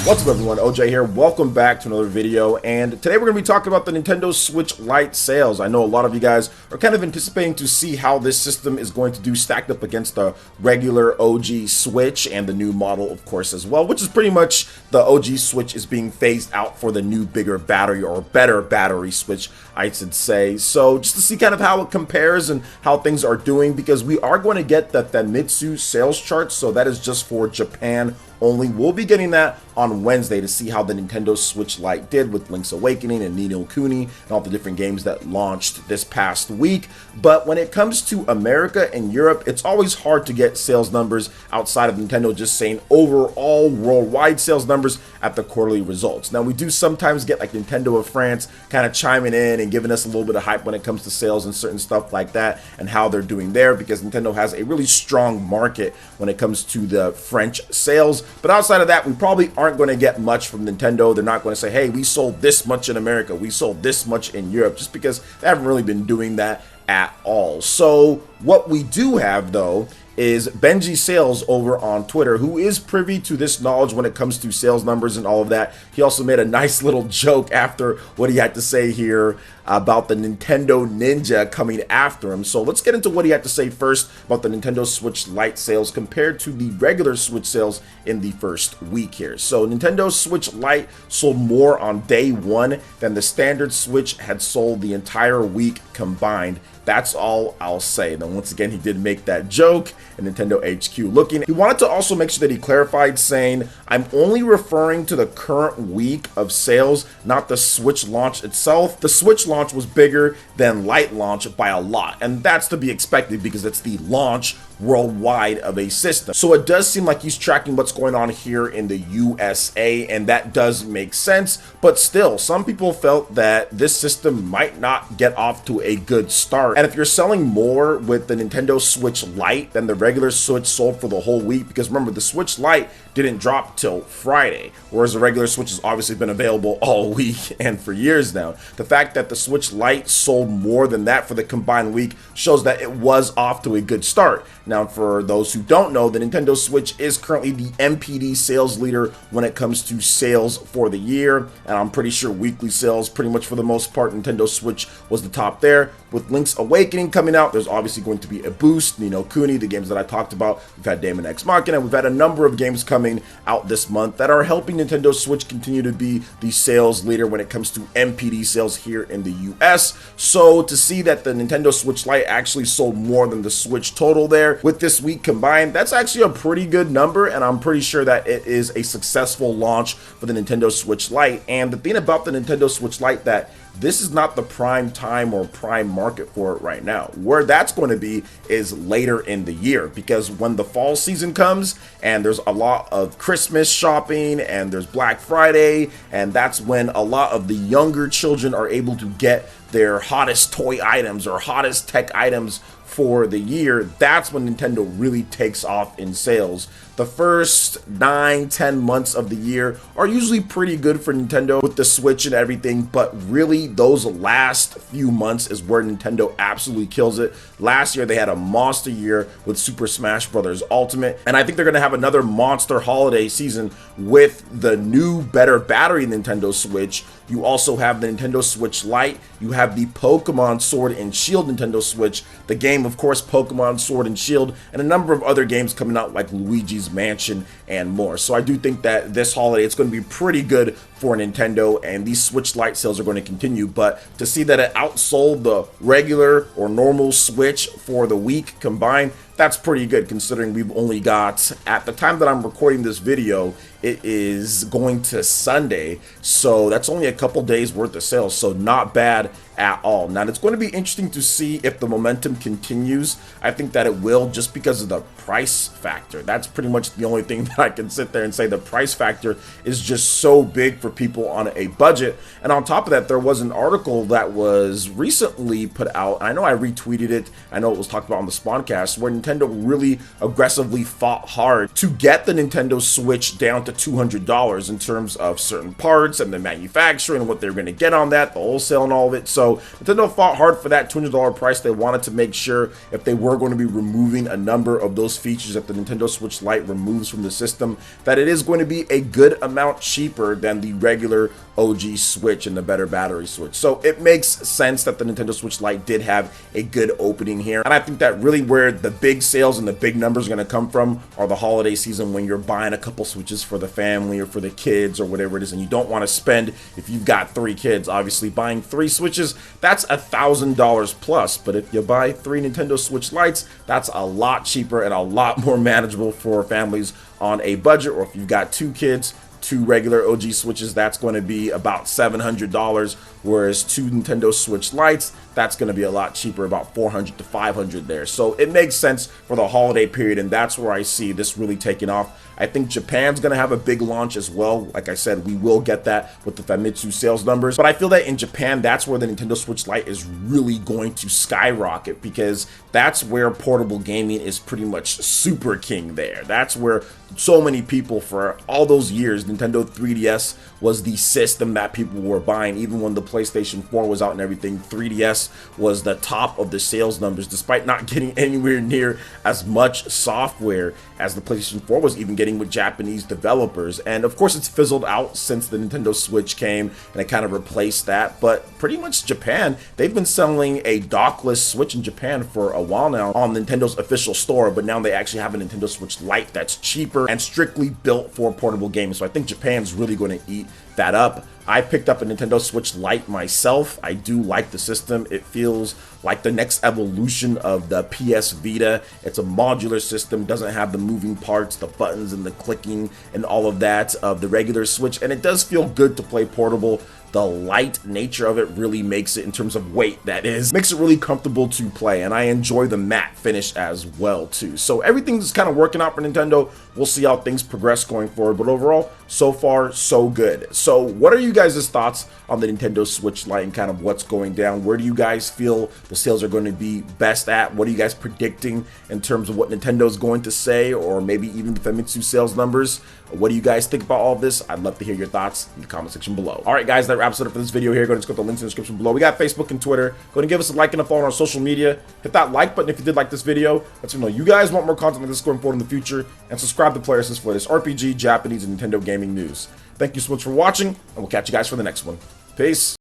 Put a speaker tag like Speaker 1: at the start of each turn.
Speaker 1: What's up everyone, OJ here, welcome back to another video, and today we're going to be talking about the Nintendo Switch Lite sales. I know a lot of you guys are kind of anticipating to see how this system is going to do stacked up against the regular OG Switch and the new model of course as well, which is pretty much the OG Switch is being phased out for the new bigger battery or better battery Switch, I should say. So just to see kind of how it compares and how things are doing, because we are going to get the Famitsu sales chart, so that is just for Japan only. We'll be getting that on Wednesday to see how the Nintendo Switch Lite did with Link's Awakening and Ni no Kuni and all the different games that launched this past week. But when it comes to America and Europe, it's always hard to get sales numbers outside of Nintendo just saying overall worldwide sales numbers at the quarterly results. Now we do sometimes get like Nintendo of France kind of chiming in and giving us a little bit of hype when it comes to sales and certain stuff like that and how they're doing there, because Nintendo has a really strong market when it comes to the French sales. But outside of that, we probably aren't going to get much from Nintendo. They're not going to say, hey, we sold this much in America, we sold this much in Europe, just because they haven't really been doing that at all. So what we do have though is Benji Sales over on Twitter, who is privy to this knowledge when it comes to sales numbers and all of that. He also made a nice little joke after what he had to say here about the Nintendo Ninja coming after him. So let's get into what he had to say first about the Nintendo Switch Lite sales compared to the regular Switch sales in the first week here. So Nintendo Switch Lite sold more on day one than the standard Switch had sold the entire week combined. That's all I'll say. Then once again, he did make that joke, and Nintendo HQ looking. He wanted to also make sure that he clarified, saying, I'm only referring to the current week of sales, not the Switch launch itself. The Switch launch was bigger than Lite launch by a lot, and that's to be expected because it's the launch worldwide of a system. So it does seem like he's tracking what's going on here in the USA, and that does make sense. But still, some people felt that this system might not get off to a good start. And if you're selling more with the Nintendo Switch Lite than the regular Switch sold for the whole week, because remember, the Switch Lite didn't drop till Friday, whereas the regular Switch has obviously been available all week and for years now. The fact that the Switch Lite sold more than that for the combined week shows that it was off to a good start. Now, for those who don't know, the Nintendo Switch is currently the MPD sales leader when it comes to sales for the year, and I'm pretty sure weekly sales, pretty much for the most part, Nintendo Switch was the top there. With Link's Awakening coming out, there's obviously going to be a boost. Ni no Kuni, the games that I talked about, we've had Daemon X Machina, we've had a number of games coming out this month that are helping Nintendo Switch continue to be the sales leader when it comes to MPD sales here in the US. So to see that the Nintendo Switch Lite actually sold more than the Switch total there with this week combined, that's actually a pretty good number, and I'm pretty sure that it is a successful launch for the Nintendo Switch Lite. And the thing about the Nintendo Switch Lite, that this is not the prime time or prime market for it right now. Where that's going to be is later in the year, because when the fall season comes and there's a lot of Christmas shopping and there's Black Friday, and that's when a lot of the younger children are able to get their hottest toy items or hottest tech items for the year. That's when Nintendo really takes off in sales. The first 9-10 months of the year are usually pretty good for Nintendo with the Switch and everything, but really those last few months is where Nintendo absolutely kills it. Last year they had a monster year with Super Smash Bros. Ultimate, and I think they're going to have another monster holiday season with the new better battery Nintendo Switch. You also have the Nintendo Switch Lite, you have the Pokemon Sword and Shield Nintendo Switch, the game of course Pokemon Sword and Shield, and a number of other games coming out like Luigi's Mansion and more. So I do think that this holiday it's going to be pretty good for Nintendo, and these Switch Lite sales are going to continue. But to see that it outsold the regular or normal Switch for the week combined, that's pretty good considering we've only got, at the time that I'm recording this video, it is going to Sunday, so that's only a couple days worth of sales, so not bad at all. Now it's going to be interesting to see if the momentum continues. I think that it will, just because of the price factor. That's pretty much the only thing that I can sit there and say. The price factor is just so big for people on a budget. And on top of that, there was an article that was recently put out. I know I retweeted it. I know it was talked about on the Spawncast, where Nintendo really aggressively fought hard to get the Nintendo Switch down to $200 in terms of certain parts and the manufacturing and what they're going to get on that, the wholesale and all of it. So Nintendo fought hard for that $200 price. They wanted to make sure if they were going to be removing a number of those features that the Nintendo Switch Lite removes from the system, that it is going to be a good amount cheaper than the regular OG Switch and the better battery switch. So it makes sense that the Nintendo Switch Lite did have a good opening here. And I think that really where the big sales and the big numbers are going to come from are the holiday season, when you're buying a couple Switches for the family or for the kids or whatever it is, and you don't want to spend, if you've got 3 kids, obviously buying 3 Switches, that's $1,000 plus. But if you buy 3 Nintendo Switch Lites, that's a lot cheaper and a lot more manageable for families on a budget. Or if you've got 2 kids, 2 regular OG Switches, that's going to be about $700, whereas 2 Nintendo Switch Lites, that's going to be a lot cheaper, about $400 to $500 there. So it makes sense for the holiday period, and that's where I see this really taking off. I think Japan's going to have a big launch as well. Like I said, we will get that with the Famitsu sales numbers. But I feel that in Japan, that's where the Nintendo Switch Lite is really going to skyrocket, because that's where portable gaming is pretty much super king there. That's where so many people, for all those years, Nintendo 3DS was the system that people were buying. Even when the PlayStation 4 was out and everything, 3DS was the top of the sales numbers, despite not getting anywhere near as much software as the PlayStation 4 was even getting with Japanese developers. And of course, it's fizzled out since the Nintendo Switch came and it kind of replaced that. But pretty much Japan, they've been selling a dockless Switch in Japan for a while now on Nintendo's official store, but now they actually have a Nintendo Switch Lite that's cheaper and strictly built for portable gaming. So I think Japan's really going to eat that up. I picked up a Nintendo Switch Lite myself. I do like the system. It feels like the next evolution of the PS Vita. It's a modular system, doesn't have the moving parts, the buttons and the clicking and all of that of the regular Switch, and it does feel good to play portable. The light nature of it really makes it, in terms of weight that is, makes it really comfortable to play, and I enjoy the matte finish as well too. So everything's kind of working out for Nintendo. We'll see how things progress going forward, but overall, so far, so good. So what are you guys' thoughts on the Nintendo Switch Lite and kind of what's going down? Where do you guys feel the sales are going to be best at? What are you guys predicting in terms of what Nintendo's going to say, or maybe even the Famitsu sales numbers? What do you guys think about all of this? I'd love to hear your thoughts in the comment section below. All right, guys, that wraps it up for this video here. Go ahead and click the links in the description below. We got Facebook and Twitter. Go ahead and give us a like and a follow on our social media. Hit that like button if you did like this video. Let us know you guys want more content like this going forward in the future. And subscribe to PlayerEssence for this RPG, Japanese, and Nintendo gaming news. Thank you so much for watching, and we'll catch you guys for the next one. Peace.